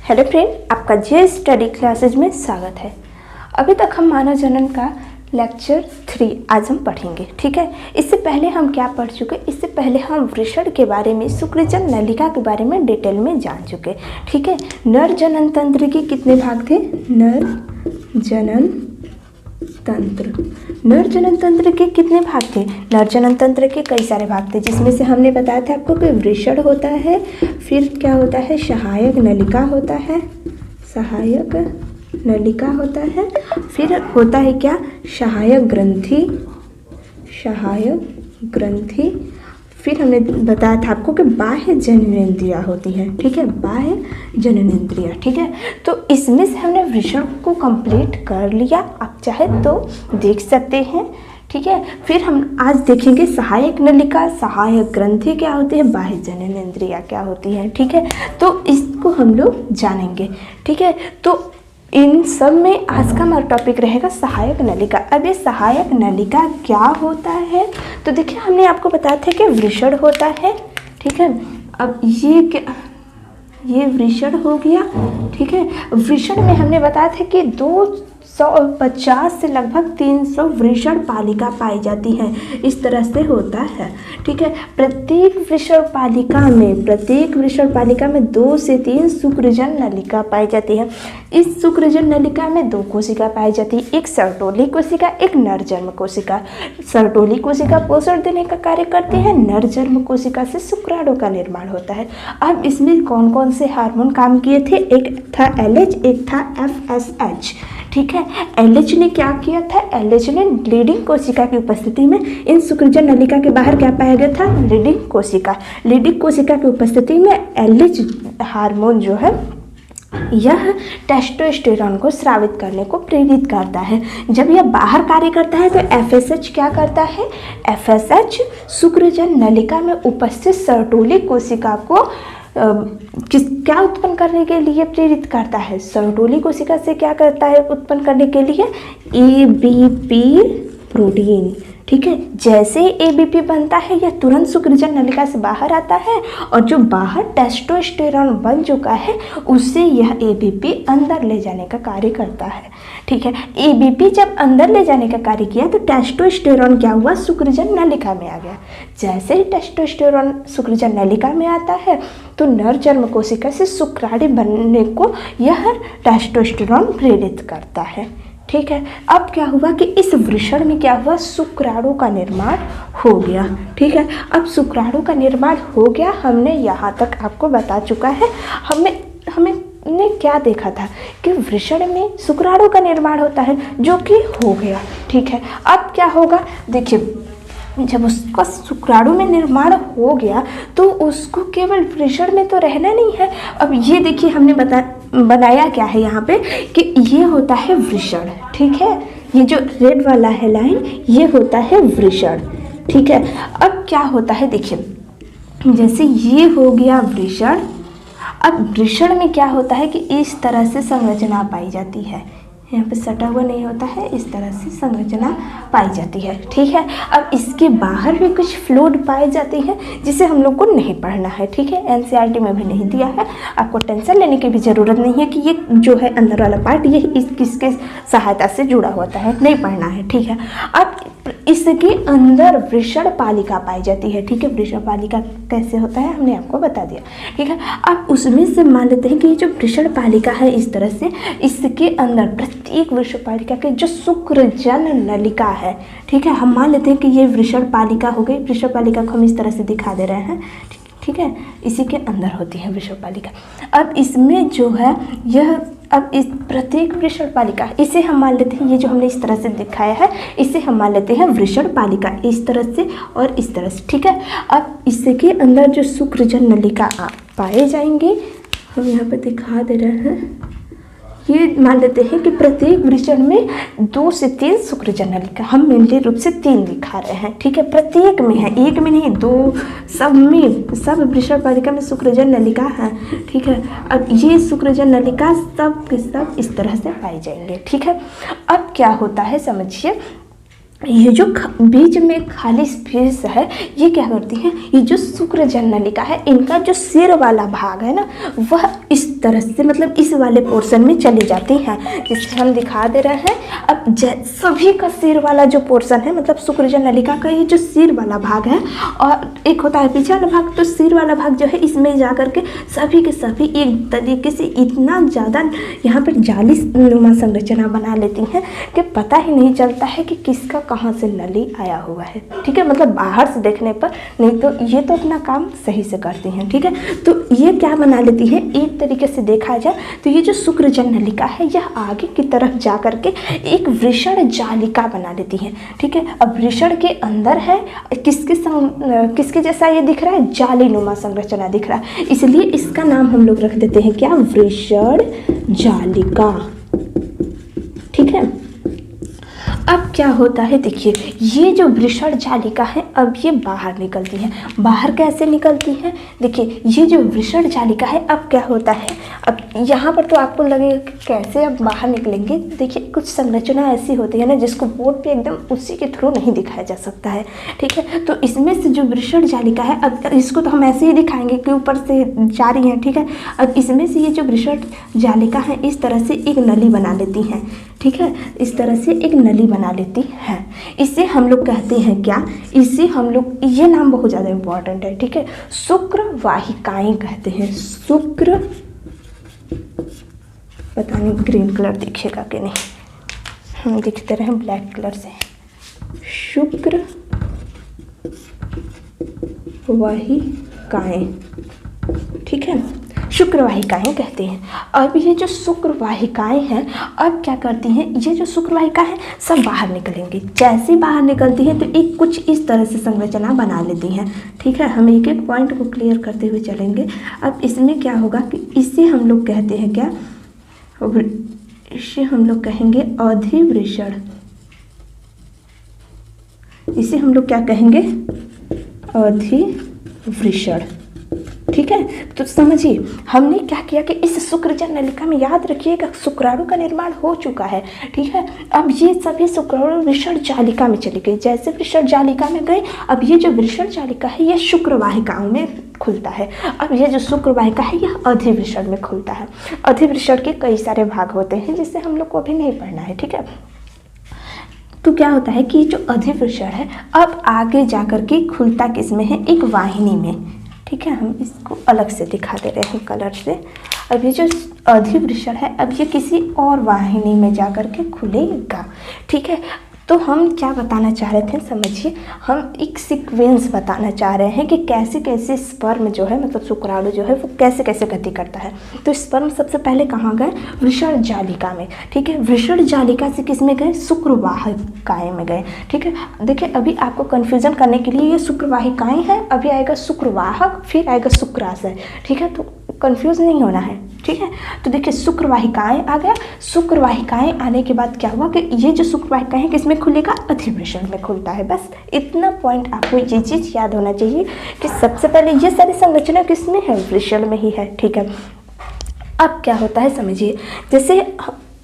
Hello friend, आपका जे study classes में स्वागत है। अभी तक हम मानव जनन का लेक्चर 3 आज हम पढ़ेंगे। ठीक है, इससे पहले हम क्या पढ़ चुके? इससे पहले हम वृषण के बारे में, शुक्रजन नलिका के बारे में डिटेल में जान चुके। ठीक है, नर जनन तंत्र के कितने भाग थे? नर जनन तंत्र के कितने भाग थे? नर जनन तंत्र के कई सारे भाग थे, जिसमें से हमने बताया था आपको कि वृषण होता है, फिर क्या होता है, सहायक नलिका होता है, सहायक नलिका होता है, फिर होता है क्या, सहायक ग्रंथि, फिर हमने बताया था आपको कि बाह्य जननेंद्रियाँ होती हैं। ठीक है, बाह्य जननेंद्रियाँ। ठीक है, तो इसमें से हमने वृषण को कंप्लीट कर लिया, आप चाहे तो देख सकते हैं। ठीक है, फिर हम आज देखेंगे सहायक नलिका, सहायक ग्रंथि क्या होती है, बाह्य जननेंद्रियाँ क्या होती हैं। ठीक है, तो इसको हम लोग जानेंगे। ठीक है, तो इन सब में आज का हमारा टॉपिक रहेगा सहायक नलिका। अब ये सहायक नलिका क्या होता है? तो देखिए, हमने आपको बताया था कि वृषण होता है। ठीक है, अब ये वृषण हो गया। ठीक है, वृषण में हमने बताया था कि 250 से लगभग 300 वृषण पालिका पाई जाती है। इस तरह से होता है। ठीक है, प्रत्येक वृषण पालिका में 2 से 3 शुक्रजन नलिका पाई जाती है। इस शुक्रजन नलिका में 2 कोशिका पाई जाती है, एक सर्टोली कोशिका, एक नरजन्म कोशिका। सर्टोली कोशिका पोषण देने का कार्य करती है, नरजन्म कोशिका से शुक्राणु का निर्माण होता है। अब इसमें कौन कौन से हार्मोन काम किए थे? एक था LH, एक था FSH। ठीक है, LH ने क्या किया था? LH ने लीडिंग कोशिका की उपस्थिति में इन शुक्रजन नलिका के बाहर क्या पाया गया था? लीडिंग कोशिका की उपस्थिति में LH हार्मोन जो है यह टेस्टोस्टेरोन को स्रावित करने को प्रेरित करता है। जब यह बाहर कार्य करता है तो FSH क्या करता है? FSH शुक्रजन नलिका में उपस्थित सर्टोली कोशिका को क्या उत्पन्न करने के लिए प्रेरित करता है? सर्टोली कोशिका से क्या करता है उत्पन्न करने के लिए? ABP protein. ठीक है, जैसे ABP बनता है यह तुरंत शुक्रजन नलिका से बाहर आता है और जो बाहर टेस्टोस्टेरोन बन चुका है उससे यह ABP अंदर ले जाने का कार्य करता है। ठीक है, ABP जब अंदर ले जाने का कार्य किया तो टेस्टोस्टेरोन क्या हुआ? शुक्रजन नलिका में आ गया। जैसे ही टेस्टोस्टेरोन शुक्रजन नलिका में आता है तो नरजन्म कोशिका से शुक्राणु बनने को यह टेस्टोस्टेरोन प्रेरित करता है। ठीक है, अब क्या हुआ कि इस वृषण में क्या हुआ? शुक्राणु का निर्माण हो गया। ठीक है, अब शुक्राणु का निर्माण हो गया, हमने यहाँ तक आपको बता चुका है। हमने क्या देखा था कि वृषण में शुक्राणु का निर्माण होता है, जो कि हो गया। ठीक है, अब क्या होगा? देखिए, जब उसका शुक्राणु में निर्माण हो गया तो उसको केवल वृषण में तो रहना नहीं है। अब ये देखिए, हमने बनाया क्या है यहाँ पे कि ये होता है वृषण। ठीक है, ये जो रेड वाला है लाइन, ये होता है वृषण। ठीक है, अब क्या होता है देखिए, जैसे ये हो गया वृषण। अब वृषण में क्या होता है कि इस तरह से संरचना पाई जाती है, यहाँ पे सटा हुआ नहीं होता है, इस तरह से संरचना पाई जाती है। ठीक है, अब इसके बाहर भी कुछ फ्लूइड पाए जाते हैं जिसे हम लोग को नहीं पढ़ना है। ठीक है, NCERT में भी नहीं दिया है, आपको टेंशन लेने की भी ज़रूरत नहीं है कि ये जो है अंदर वाला पार्ट ये किसके सहायता से जुड़ा होता है, नहीं पढ़ना है। ठीक है, अब इसके अंदर वृषण पालिका पाई जाती है। ठीक है, वृषण पालिका कैसे होता है हमने आपको बता दिया। ठीक है, अब उसमें से मान लेते हैं कि ये जो वृषण पालिका है इस तरह से, इसके अंदर प्रत्येक वृषण पालिका के जो शुक्रजन नलिका है, ठीक है, हम मान लेते हैं कि ये वृषण पालिका हो गई। वृषण पालिका को हम इस तरह से दिखा दे रहे हैं। ठीक है, इसी के अंदर होती है वृषण पालिका। अब इसमें जो है यह, अब इस प्रत्येक वृषण पालिका, इसे हम मान लेते हैं, ये जो हमने इस तरह से दिखाया है इसे हम मान लेते हैं वृषण पालिका, इस तरह से और इस तरह से। ठीक है, अब इसके अंदर जो शुक्रजन नलिका पाए जाएंगे, हम यहाँ पे दिखा दे रहे हैं, ये मान लेते हैं कि प्रत्येक वृषण में 2 से 3 शुक्रजन नलिका, हम मेनली रूप से 3 दिखा रहे हैं। ठीक है, प्रत्येक में है, एक में नहीं, 2 सब में, सब वृषण पालिका में शुक्रजन नलिका है। ठीक है, अब ये शुक्रजन नलिका सब के सब इस तरह से पाई जाएंगे। ठीक है, अब क्या होता है समझिए, ये जो बीच में खाली स्पेस है ये क्या करती है, ये जो शुक्रजन नलिका है इनका जो सिर वाला भाग है ना वह इस तरह से मतलब इस वाले पोर्शन में चली जाती हैं, जिसे हम दिखा दे रहे हैं। अब सभी का सिर वाला जो पोर्शन है मतलब शुक्रजन नलिका का ये जो सिर वाला भाग है और एक होता है पीछे वाला भाग, तो सिर वाला भाग जो है इसमें जा करके सभी के सभी एक तरीके से इतना ज़्यादा यहाँ पर जाली नुमा संरचना बना लेती हैं कि पता ही नहीं चलता है कि किसका कहाँ से नली आया हुआ है। ठीक है, मतलब बाहर से देखने पर, नहीं तो ये तो अपना काम सही से करती हैं। ठीक है, तो ये क्या बना लेती है, एक तरीके से देखा जाए तो ये जो शुक्रजन नलिका है यह आगे की तरफ जा करके एक वृषण जालिका बना लेती है। ठीक है, अब वृषण के अंदर है किसके जैसा ये दिख रहा है, जालीनुमा संरचना दिख रहा है, इसलिए इसका नाम हम लोग रख देते हैं क्या, वृषण जालिका। ठीक है, अब क्या होता है देखिए, ये जो वृषण जालिका है अब ये बाहर निकलती है। बाहर कैसे निकलती है, देखिए ये जो वृषण जालिका है अब क्या होता है, अब यहाँ पर तो आपको लगेगा कि कैसे अब बाहर निकलेंगे। देखिए कुछ संरचना ऐसी होती है ना जिसको बोर्ड पे एकदम उसी के थ्रू नहीं दिखाया जा सकता है। ठीक है, तो इसमें से जो वृषण जालिका है अब इसको तो हम ऐसे ही दिखाएंगे कि ऊपर से जा रही है। ठीक है, अब इसमें से ये जो वृषण जालिका है इस तरह से एक नली बना लेती हैं। ठीक है, इस तरह से एक नली बना लेती है, इसे हम लोग कहते हैं क्या, इसे हम लोग, ये नाम बहुत ज़्यादा इम्पॉर्टेंट है। ठीक है, शुक्र वाहिकाएं कहते हैं। शुक्र, पता नहीं ग्रीन कलर दिखेगा कि नहीं, हम दिखते रहे ब्लैक कलर से। शुक्र वाहिकाएं, ठीक है, शुक्रवाहिकाएं कहते हैं। अब ये जो शुक्रवाहिकाएं हैं अब क्या करती हैं, ये जो शुक्रवाहिका है सब बाहर निकलेंगी। जैसे बाहर निकलती है तो एक कुछ इस तरह से संरचना बना लेती हैं। ठीक है, हम एक एक पॉइंट को क्लियर करते हुए चलेंगे। अब इसमें क्या होगा कि इसे हम लोग कहते हैं क्या, इसे हम लोग कहेंगे अधिवृषण। इसे हम लोग क्या कहेंगे, अधिवृषण। ठीक है, तो समझिए हमने क्या किया कि इस शुक्रजन नलिका में, याद रखिएगा शुक्राणु का निर्माण हो चुका है। ठीक है, अब ये सभी शुक्राणु वृषण जालिका में चली गई। जैसे वृषण जालिका में गए अब ये जो वृषण जालिका है यह शुक्रवाहिकाओं में खुलता है। अब ये जो शुक्रवाहिका है यह अधिवृषण में खुलता है। अधिवृषण के कई सारे भाग होते हैं जिसे हम लोग को अभी नहीं पढ़ना है। ठीक है, तो क्या होता है कि जो अधिवृषण है अब आगे जाकर के खुलता किसमें है, एक वाहिनी में। ठीक है, हम इसको अलग से दिखा दे रहे हैं कलर से। अब ये जो अधिवृषण है अब ये किसी और वाहिनी में जाकर के खुलेगा। ठीक है, तो हम क्या बताना चाह रहे थे, समझिए हम एक सीक्वेंस बताना चाह रहे हैं कि कैसे कैसे स्पर्म जो है मतलब शुक्राणु जो है वो कैसे कैसे गति करता है। तो स्पर्म सबसे पहले कहाँ गए, वृषण जालिका में। ठीक है, वृषण जालिका से किस में गए, शुक्रवाहिकाएं में गए। ठीक है, देखिए अभी आपको कन्फ्यूजन करने के लिए ये शुक्रवाहिकाएं हैं, अभी आएगा शुक्रवाहक, फिर आएगा शुक्राशय। ठीक है, तो कंफ्यूज नहीं होना है। ठीक है, तो देखिए शुक्रवाहिकाएं आ गया। शुक्रवाहिकाएं आने के बाद क्या हुआ कि ये जो शुक्रवाहिकाएं हैं किसमें खुलेगा, अधिवृषण में खुलता है। बस इतना पॉइंट आपको ये चीज़ याद होना चाहिए कि सबसे पहले ये सारी संरचना किसमें है, वृषण में ही है। ठीक है, अब क्या होता है समझिए,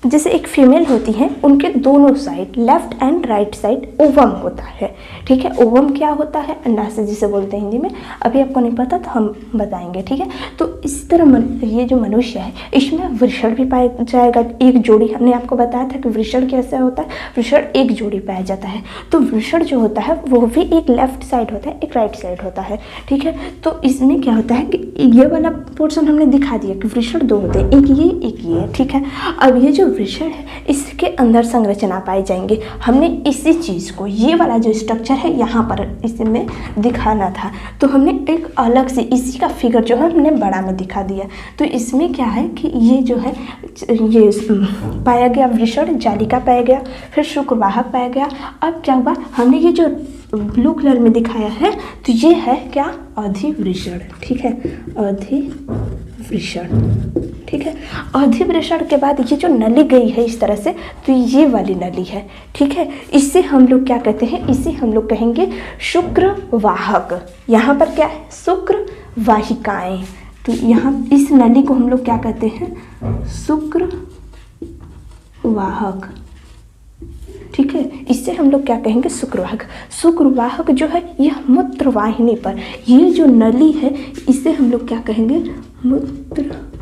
जैसे एक फीमेल होती है उनके दोनों side left and right side ovum होता है। ठीक है, ओवम क्या होता है, अंडाशय जिसे बोलते हैं हिंदी में। अभी आपको नहीं पता तो हम बताएंगे। ठीक है, तो इस तरह ये जो मनुष्य है इसमें वृषण भी पाया जाएगा, एक जोड़ी। हमने आपको बताया था कि वृषण कैसा होता है, वृषण एक जोड़ी पाया जाता है। तो वृषण जो होता है वो भी एक लेफ्ट साइड होता है, एक राइट साइड होता है। ठीक है, तो इसमें क्या होता है कि ये वाला पोर्शन हमने दिखा दिया कि वृषण दो होते हैं, एक ये एक ये। ठीक है, अब ये जो वृषण है इसके अंदर संरचना पाई जाएंगे। हमने इसी चीज़ को, ये वाला जो स्ट्रक्चर है यहाँ पर इसमें दिखाना था, तो हमने एक अलग से इसी का फिगर जो है हमने बड़ा में दिखा दिया। तो इसमें क्या है कि ये जो है ये पाया गया, वृषण जालिका पाया गया, फिर शुक्रवाहक पाया गया। अब क्या हुआ, हमने ये जो ब्लू कलर में दिखाया है तो ये है क्या, अधिवृषण। ठीक है, अधिवृषण। ठीक है, अधिवृषण के बाद ये जो नली गई है इस तरह से, तो ये वाली नली है। ठीक है, इससे हम लोग क्या कहते हैं, इसे हम लोग कहेंगे शुक्रवाहक। यहाँ पर क्या है, शुक्रवाहिकाएं। तो यहाँ इस नली को हम लोग क्या कहते हैं, शुक्रवाहक। ठीक है, इससे हम लोग क्या कहेंगे, शुक्रवाहक। शुक्रवाहक जो है यह मूत्रवाहिनी पर, ये जो नली है इसे हम लोग क्या कहेंगे, मूत्रवाहिनी।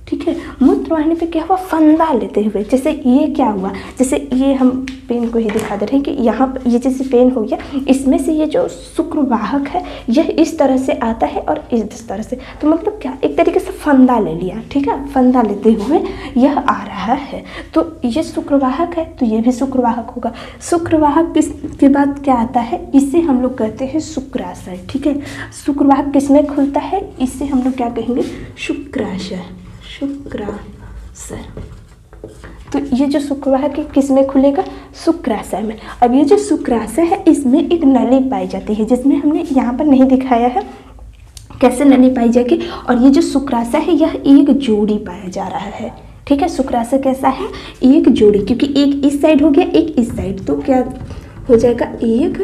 ठीक है, मूत्रवाहिनी पे क्या हुआ, फंदा लेते हुए, जैसे ये क्या हुआ, जैसे ये हम पेन को ही दिखा दे रहे हैं कि यहाँ पर ये जैसे पेन हो गया, इसमें से ये जो शुक्रवाहक है यह इस तरह से आता है और इस तरह से, तो मतलब क्या, एक तरीके से फंदा ले लिया। ठीक है, फंदा लेते हुए यह आ रहा है, तो ये शुक्रवाहक है, तो ये भी शुक्रवाहक होगा। शुक्रवाहक के बाद क्या आता है, इसे हम लोग कहते हैं शुक्राशय। ठीक है, शुक्रवाहक किसमें खुलता है, इसे हम लोग क्या कहेंगे, शुक्राशय। शुक्राशय, तो ये जो शुक्रवाहक है किस में खुलेगा, शुक्राशय में। अब ये जो शुक्राशय है इसमें एक नली पाई जाती है, जिसमें हमने यहाँ पर नहीं दिखाया है कैसे नली पाई जाएगी। और ये जो शुक्राशय है यह एक जोड़ी पाया जा रहा है। ठीक है, शुक्राशय कैसा है, एक जोड़ी, क्योंकि एक इस साइड हो गया एक इस साइड, तो क्या हो जाएगा, एक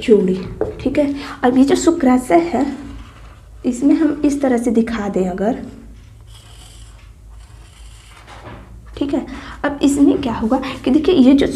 जोड़ी। ठीक है, अब ये जो शुक्राशय है इसमें हम इस तरह से दिखा दें अगर, ठीक है, अब इसमें क्या होगा कि देखिए ये जो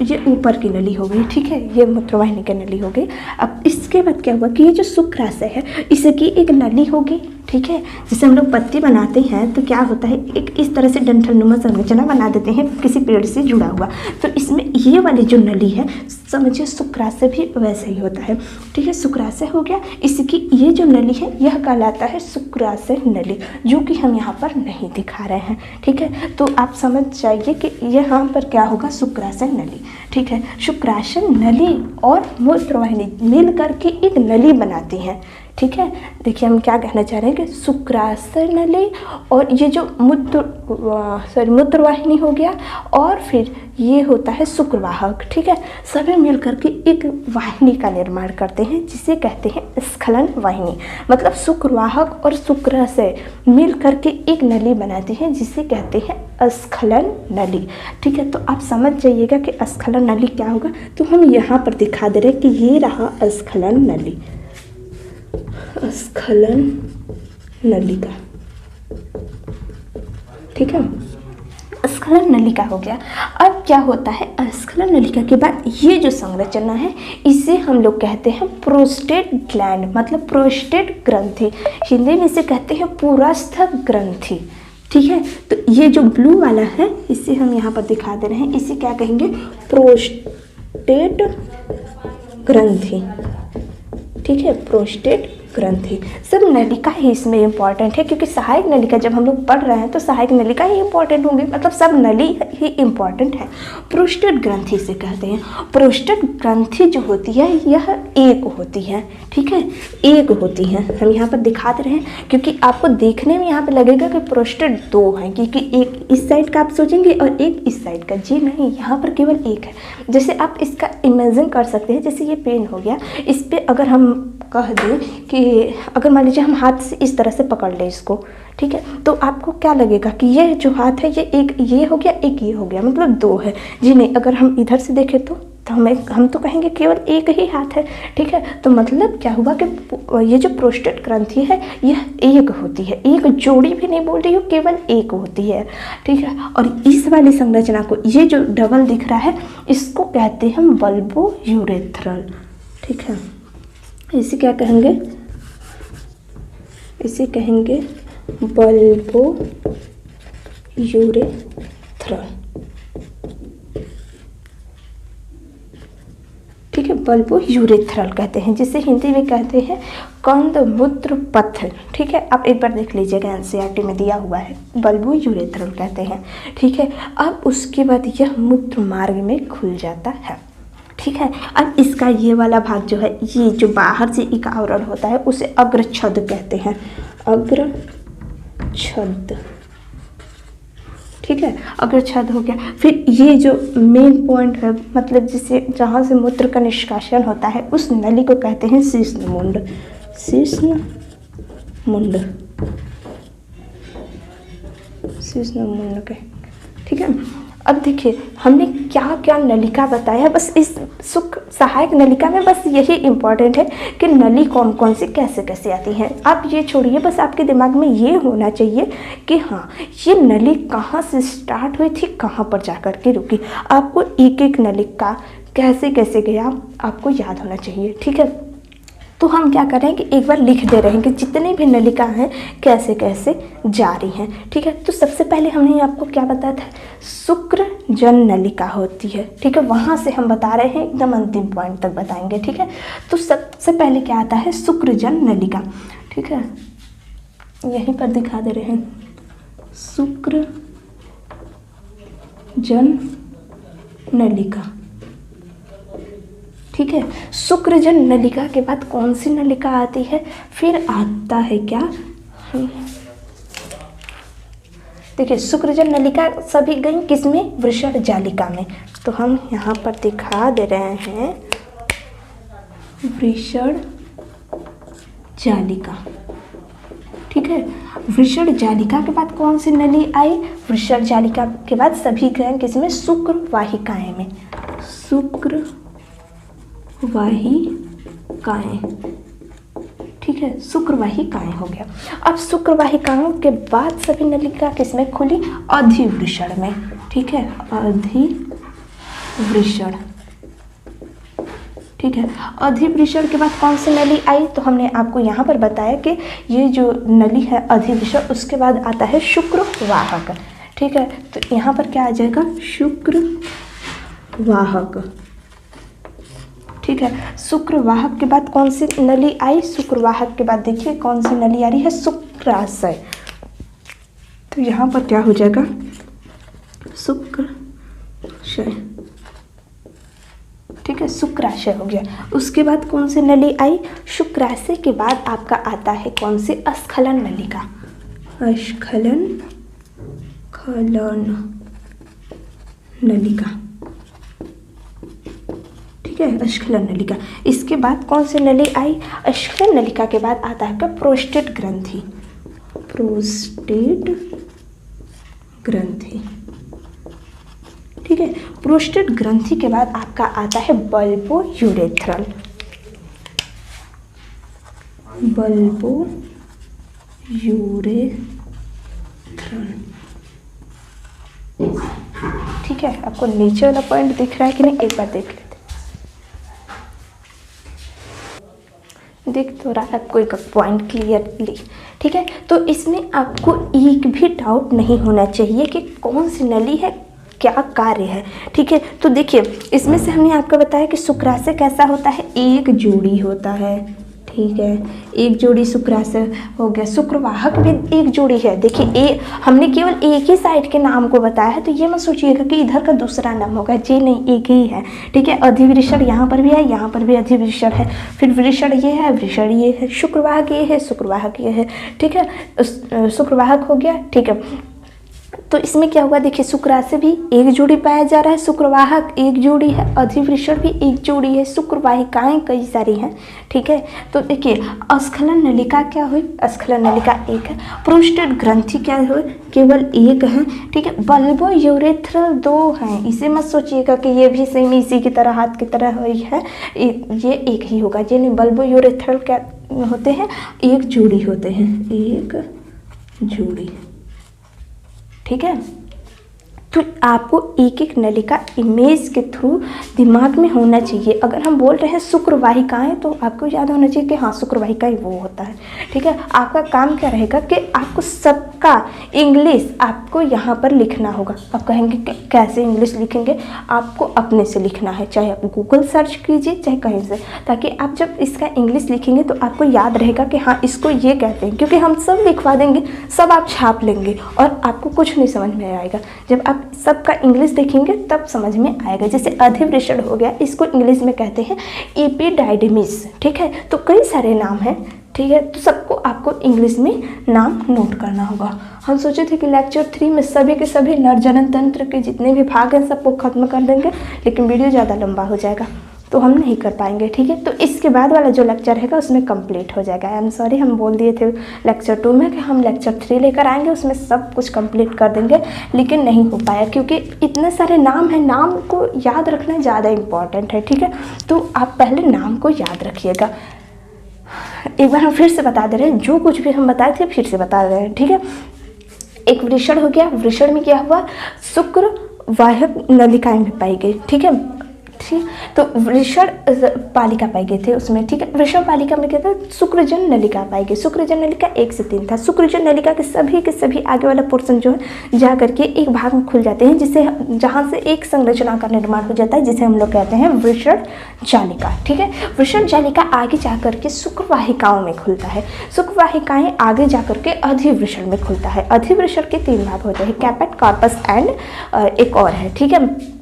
ये ऊपर की नली हो गई। ठीक है, ये मूत्रवाहिनी की नली हो गई। अब इसके बाद क्या हुआ कि ये जो शुक्राशय है इसकी एक नली होगी। ठीक है, जैसे हम लोग पत्ती बनाते हैं तो क्या होता है, एक इस तरह से डंठलनुमा संरचना बना देते हैं किसी पेड़ से जुड़ा हुआ, तो इसमें ये वाली जो नली है समझिए शुक्राशय भी वैसे ही होता है। ठीक है, शुक्राशय हो गया, इसकी ये जो नली है यह कहलाता है शुक्राशय नली, जो कि हम यहाँ पर नहीं दिखा रहे हैं। ठीक है, तो आप समझ जाइए कि यहाँ पर क्या होगा, शुक्राशय नली। ठीक है, शुक्राशय नली और मूत्रवाहिनी मिल करके एक नली बनाती हैं। ठीक है, देखिए हम क्या कहना चाह रहे हैं कि शुक्राशय नली और ये जो मूत्रवाहिनी हो गया, और फिर ये होता है शुक्रवाहक। ठीक है, सभी मिल करके एक वाहिनी का निर्माण करते हैं जिसे कहते हैं स्खलन वाहिनी। मतलब शुक्रवाहक और शुक्राशय मिल करके एक नली बनाते हैं जिसे कहते हैं स्खलन नली। ठीक है, तो आप समझ जाइएगा कि स्खलन नली क्या होगा। तो हम यहाँ पर दिखा दे रहे हैं कि ये रहा स्खलन नली, स्खलन नलिका। ठीक है, स्खलन नलिका हो गया। अब क्या होता है, स्खलन नलिका के बाद ये जो संरचना है इसे हम लोग कहते हैं प्रोस्टेट ग्लैंड, मतलब प्रोस्टेट ग्रंथि। हिंदी में इसे कहते हैं पुरस्थ ग्रंथि। ठीक है, तो ये जो ब्लू वाला है इसे हम यहाँ पर दिखा दे रहे हैं, इसे क्या कहेंगे, प्रोस्टेट ग्रंथि। ठीक है, प्रोस्टेट ग्रंथि। सब नलिका ही इसमें इम्पॉर्टेंट है, क्योंकि सहायक नलिका जब हम लोग पढ़ रहे हैं तो सहायक नलिका ही इम्पॉर्टेंट होंगी, मतलब सब नली ही इम्पॉर्टेंट है। प्रोस्टेट ग्रंथि से कहते हैं। प्रोस्टेट ग्रंथि जो होती है यह एक होती है। ठीक है, एक होती है, हम यहाँ पर दिखा दे रहे हैं, क्योंकि आपको देखने में यहाँ पर लगेगा कि प्रोस्टेट दो हैं, क्योंकि एक इस साइड का आप सोचेंगे और एक इस साइड का। जी नहीं, यहाँ पर केवल एक है। जैसे आप इसका इमेजिन कर सकते हैं, जैसे ये पेन हो गया, इस पर अगर हम कह दें कि अगर मान लीजिए हम हाथ से इस तरह से पकड़ लें इसको, ठीक है, तो आपको क्या लगेगा कि ये जो हाथ है ये एक ये हो गया, एक ये हो गया, मतलब दो है। जी नहीं, अगर हम इधर से देखें तो हम तो कहेंगे केवल एक ही हाथ है। ठीक है, तो मतलब क्या हुआ कि ये जो प्रोस्टेट ग्रंथि है यह एक होती है, एक जोड़ी भी नहीं बोल रही हूँ, केवल एक होती है। ठीक है, और इस वाली संरचना को, ये जो डबल दिख रहा है इसको कहते हैं बल्बो यूरेथ्रल। ठीक है, इसे क्या कहेंगे, इसे कहेंगे बल्बो यूरेथ्रल। ठीक है, बल्बो यूरेथ्रल कहते हैं, जिसे हिंदी में कहते हैं कंद मूत्र पथ। ठीक है, आप एक बार देख लीजिएगा, एनसीईआरटी में दिया हुआ है, बल्बो यूरेथ्रल कहते हैं। ठीक है, अब उसके बाद यह मूत्र मार्ग में खुल जाता है। ठीक है, अब इसका ये वाला भाग जो है, ये जो बाहर से एक आवरण होता है उसे अग्रछद कहते हैं, अग्रछद। ठीक है, अग्रछद हो गया। फिर ये जो मेन पॉइंट है, मतलब जिसे जहाँ से मूत्र का निष्कासन होता है उस नली को कहते हैं शीर्ष्णमुंड। शीर्ष्णमुंड, शीर्ष्णमुंड के। ठीक है, अब देखिए हमने क्या क्या नलिका बताया, बस इस सुख सहायक नलिका में बस यही इम्पोर्टेंट है कि नली कौन कौन सी कैसे कैसे आती हैं। आप ये छोड़िए, बस आपके दिमाग में ये होना चाहिए कि हाँ ये नली कहाँ से स्टार्ट हुई थी, कहाँ पर जा कर के रुकी। आपको एक एक नलिका कैसे कैसे गया आपको याद होना चाहिए, ठीक है। तो हम क्या कर रहे हैं कि एक बार लिख दे रहे हैं कि जितनी भी नलिका हैं कैसे कैसे जा रही हैं, ठीक है। तो सबसे पहले हमने आपको क्या बताया था, शुक्र जन नलिका होती है, ठीक है। वहाँ से हम बता रहे हैं एकदम अंतिम पॉइंट तक बताएंगे, ठीक है। तो सबसे पहले क्या आता है, शुक्र जन नलिका, ठीक है। यहीं पर दिखा दे रहे हैं, शुक्र जन नलिका, ठीक है। शुक्रजन नलिका के बाद कौन सी नलिका आती है, फिर आता है क्या, देखिए शुक्रजन नलिका सभी गई किसमें, वृषण जालिका में। तो हम यहाँ पर दिखा दे रहे हैं वृषण जालिका, ठीक है। वृषण जालिका के बाद कौन सी नली आई, वृषण जालिका के बाद सभी गए किसमें, शुक्र वाहिकाएं में, शुक्र वाहिकाएं, ठीक है। शुक्रवाहिकाएं हो गया। अब शुक्रवाहिकाओं के बाद सभी नलिका किसमें खुली, अधिवृषण में, ठीक है, अधिवृषण, ठीक है। अधिवृषण के बाद कौन सी नली आई, तो हमने आपको यहाँ पर बताया कि ये जो नली है अधिवृषण, उसके बाद आता है शुक्रवाहक, ठीक है। तो यहाँ पर क्या आ जाएगा, शुक्रवाहक, ठीक है। शुक्रवाहक के बाद कौन सी नली आई, शुक्रवाहक के बाद देखिए कौन सी नली आ रही है, शुक्राशय। तो यहाँ पर क्या हो जाएगा, शुक्राशय, ठीक है, शुक्राशय हो गया। उसके बाद कौन सी नली आई, शुक्राशय के बाद आपका आता है कौन सी, अस्खलन नलिका, अस्खलन नलिका, ठीक है, अस्खलन नलिका। इसके बाद कौन सी नली आई, अस्खलन नलिका के बाद आता है क्या, प्रोस्टेट ग्रंथि, प्रोस्टेट ग्रंथि, ठीक है। प्रोस्टेट ग्रंथि के बाद आपका आता है बल्बो यूरेथ्रल, बल्बो यूरेथ्रल, ठीक है। आपको नीचे वाला पॉइंट दिख रहा है कि नहीं, एक बार देख लेते, देख तो रहा है कोई का पॉइंट क्लियरली, ठीक है। तो इसमें आपको एक भी डाउट नहीं होना चाहिए कि कौन सी नली है, क्या कार्य है, ठीक है। तो देखिए इसमें से हमने आपको बताया कि शुक्राशय कैसा होता है, एक जोड़ी होता है, ठीक है, एक जोड़ी शुक्राशय हो गया। शुक्रवाहक भी एक जोड़ी है, देखिए हमने केवल एक ही साइड के नाम को बताया है, तो ये मत सोचिएगा कि इधर का दूसरा नाम होगा, जी नहीं, एक ही है, ठीक है। अधिवृषण यहाँ पर भी है, यहाँ पर भी अधिवृषण है, फिर वृषण ये है, वृषण ये है, शुक्रवाहक ये है, शुक्रवाहक ये है, ठीक है। शुक्रवाहक हो गया, ठीक है। तो इसमें क्या हुआ, देखिए शुक्राशय भी एक जोड़ी पाया जा रहा है, शुक्रवाहक एक जोड़ी है, अधिवृषण भी एक जोड़ी है, शुक्रवाहिकाएं कई सारी हैं, ठीक है। तो देखिए अस्खलन नलिका क्या हुई, अस्खलन नलिका एक है, प्रोस्टेट ग्रंथि क्या हुई, केवल एक है, ठीक है। बल्बो यूरेथ्रल दो हैं, इसे मत सोचिएगा कि ये भी सेम इसी की तरह हाथ की तरह हुई है, ये एक ही होगा, ये नहीं, बल्बो यूरेथ्रल क्या होते हैं, एक जोड़ी होते हैं, एक जोड़ी, ठीक है। तो आपको एक एक नलिका इमेज के थ्रू दिमाग में होना चाहिए। अगर हम बोल रहे हैं शुक्रवाहिकाएं, तो आपको याद होना चाहिए कि हाँ शुक्रवाहिकाएं वो होता है, ठीक है। आपका काम क्या रहेगा कि आपको सबका इंग्लिश आपको यहाँ पर लिखना होगा। आप कहेंगे कि कैसे इंग्लिश लिखेंगे, आपको अपने से लिखना है, चाहे आप गूगल सर्च कीजिए चाहे कहीं से, ताकि आप जब इसका इंग्लिश लिखेंगे तो आपको याद रहेगा कि हाँ इसको ये कहते हैं, क्योंकि हम सब लिखवा देंगे, सब आप छाप लेंगे और आपको कुछ नहीं समझ में आएगा। जब आप सबका इंग्लिश देखेंगे तब समझ में आएगा। जैसे अधिवृषण हो गया, इसको इंग्लिश में कहते हैं एपिडाइडिमिस, ठीक है। तो कई सारे नाम हैं, ठीक है। तो सबको आपको इंग्लिश में नाम नोट करना होगा। हम सोचे थे कि लेक्चर 3 में सभी के सभी नर जनन तंत्र के जितने भी भाग हैं सबको खत्म कर देंगे, लेकिन वीडियो ज़्यादा लंबा हो जाएगा, तो हम नहीं कर पाएंगे, ठीक है। तो इसके बाद वाला जो लेक्चर रहेगा उसमें कंप्लीट हो जाएगा। आई एम सॉरी, हम बोल दिए थे लेक्चर 2 में कि हम लेक्चर 3 लेकर आएंगे, उसमें सब कुछ कंप्लीट कर देंगे, लेकिन नहीं हो पाया क्योंकि इतने सारे नाम हैं, नाम को याद रखना ज़्यादा इम्पॉर्टेंट है, ठीक है। तो आप पहले नाम को याद रखिएगा। एक बार हम फिर से बता दे रहे हैं, जो कुछ भी हम बताए थे फिर से बता रहे हैं, ठीक है। एक वृषण हो गया, वृषण में क्या हुआ, शुक्र वाहक नलिकाएं भी पाई गई, ठीक है। ठीक, तो वृषण पालिका पाई गई थी उसमें, ठीक है। वृषण पालिका में क्या था, शुक्रजन नलिका पाई गई। शुक्रजन नलिका 1 से 3 था। शुक्रजन नलिका के सभी आगे वाला पोर्शन जो है जा करके एक भाग में खुल जाते हैं, जिसे जहाँ से एक संरचना का निर्माण हो जाता है, जिसे हम लोग कहते हैं वृषण जालिका, ठीक है। वृषण जालिका आगे जा करके शुक्रवाहिकाओं में खुलता है। शुक्रवाहिकाएं आगे जा करके अधिवृषण में खुलता है। अधिवृषण के 3 भाग होते हैं, कैपेट, कार्पस एंड एक और है, ठीक है।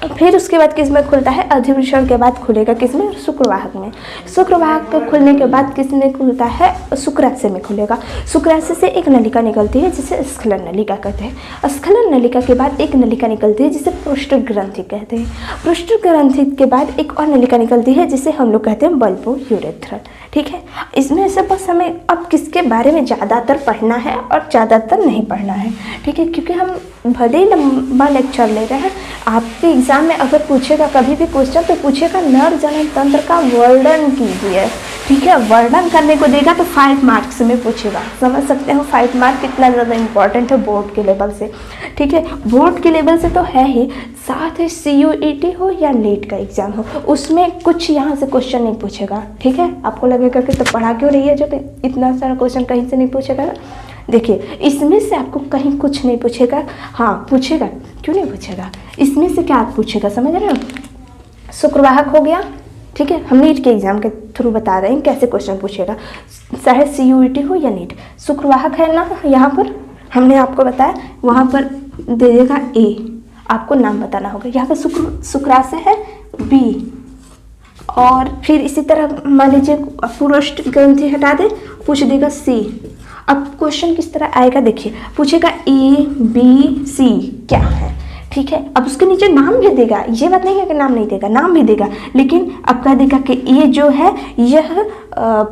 फिर उसके बाद किस में खुलता है, अधिवृषण के बाद खुलेगा किसमें, शुक्रवाहक में। शुक्रवाहक के खुलने के बाद किस में खुलता है, शुक्राशय में खुलेगा। शुक्राशय से एक नलिका निकलती है जिसे स्खलन नलिका कहते हैं। स्खलन नलिका के बाद एक नलिका निकलती है जिसे पृष्ठ ग्रंथि कहते हैं। पृष्ठ ग्रंथि के बाद एक और नलिका निकलती है जिसे हम लोग कहते हैं बल्बो यूरेथ्रल, ठीक है। इसमें से बस हमें अब किसके बारे में ज़्यादातर पढ़ना है और ज़्यादातर नहीं पढ़ना है, ठीक है, क्योंकि हम भले ही लंबा लेक्चर ले रहे हैं। आपके एग्जाम में अगर पूछेगा कभी भी क्वेश्चन, तो पूछेगा नर जनन तंत्र का वर्णन कीजिए, ठीक है। वर्णन करने को देगा तो 5 मार्क्स में पूछेगा, समझ सकते हो 5 मार्क कितना ज़्यादा इंपॉर्टेंट है बोर्ड के लेवल से, ठीक है। बोर्ड के लेवल से तो है ही, साथ ही CUET हो या नीट का एग्जाम हो, उसमें कुछ यहाँ से क्वेश्चन नहीं पूछेगा, ठीक है। आपको लगेगा कि तो पढ़ा क्यों रही है जो इतना सारा क्वेश्चन कहीं से नहीं पूछेगा। देखिए, इसमें से आपको कहीं कुछ नहीं पूछेगा, हाँ पूछेगा, क्यों नहीं पूछेगा, इसमें से क्या पूछेगा, समझ रहे हो। शुक्रवाहक हो गया, ठीक है। हम नीट के एग्जाम के थ्रू बता रहे हैं कैसे क्वेश्चन पूछेगा, चाहे CUET हो या नीट। शुक्रवाहक है ना, यहाँ पर हमने आपको बताया, वहाँ पर दे देगा A, आपको नाम बताना होगा। यहाँ पर शुक्राशय है B, और फिर इसी तरह मान लीजिए पुरुष ग्रंथि हटा दे, पूछ देगा C। अब क्वेश्चन किस तरह आएगा, देखिए, पूछेगा ABC क्या है, ठीक है। अब उसके नीचे नाम भी देगा, ये बात नहीं है कि नाम नहीं देगा, नाम भी देगा, लेकिन अब कह देगा कि ए जो है यह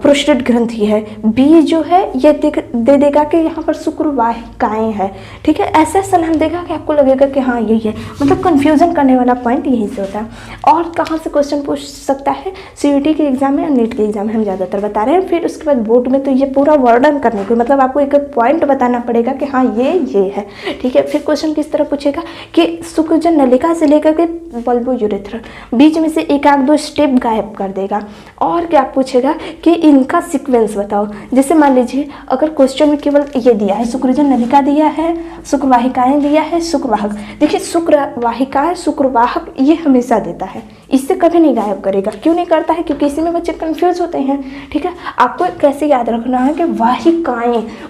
प्रोस्टेट ग्रंथि है, बी जो है ये दे देगा कि यहाँ पर शुक्रवाहिकाएं हैं, ठीक है। ऐसा ऐसा नाम देगा कि आपको लगेगा कि हाँ यही है, मतलब कंफ्यूजन करने वाला पॉइंट यहीं से होता है। और कहाँ से क्वेश्चन पूछ सकता है, CUET के एग्जाम में और नीट के एग्जाम में हम ज़्यादातर बता रहे हैं। फिर उसके बाद बोर्ड में तो ये पूरा वर्णन करने को, मतलब आपको एक एक पॉइंट बताना पड़ेगा कि हाँ ये है, ठीक है। फिर क्वेश्चन किस तरह पूछेगा कि शुक्रजन नलिका से लेकर के बल्बो यूरेथ्रल, बीच में से एक आध 2 स्टेप गायब कर देगा। और क्या पूछेगा कि इनका सीक्वेंस बताओ। जैसे मान लीजिए अगर क्वेश्चन में केवल ये दिया है, शुक्रजन नलिका दिया है, शुक्रवाहिकाएं दिया है, शुक्रवाहक, देखिए शुक्रवाहिकाएं शुक्रवाहक ये हमेशा देता है, इससे कभी नहीं गायब करेगा। क्यों नहीं करता है, क्योंकि इसी में बच्चे कंफ्यूज होते हैं, ठीक है। आपको कैसे याद रखना है कि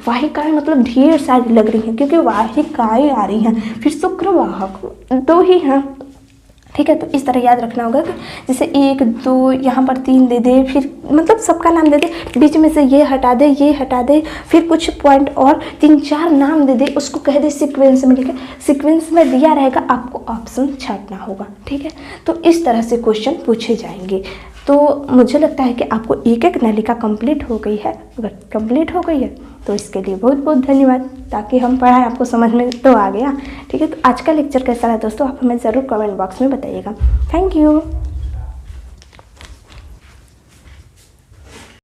वाहिकाएं मतलब ढेर सारी लग रही हैं, क्योंकि वाहिकाएं आ रही हैं, फिर शुक्रवाहक 2 ही हैं, ठीक है। तो इस तरह याद रखना होगा कि जैसे 1 2 यहाँ पर 3 दे दे, फिर मतलब सबका नाम दे दे, बीच में से ये हटा दे, फिर कुछ पॉइंट और 3-4 नाम दे दे, उसको कह दे सीक्वेंस में लिखे, सीक्वेंस में दिया रहेगा, आपको ऑप्शन छांटना होगा, ठीक है। तो इस तरह से क्वेश्चन पूछे जाएंगे। तो मुझे लगता है कि आपको एक एक नलिका कंप्लीट हो गई है। अगर कंप्लीट हो गई है तो इसके लिए बहुत बहुत धन्यवाद, ताकि हम पढ़ाएं आपको समझ में तो आ गया, ठीक है। तो आज का लेक्चर कैसा रहा दोस्तों, आप हमें ज़रूर कमेंट बॉक्स में बताइएगा। Thank you.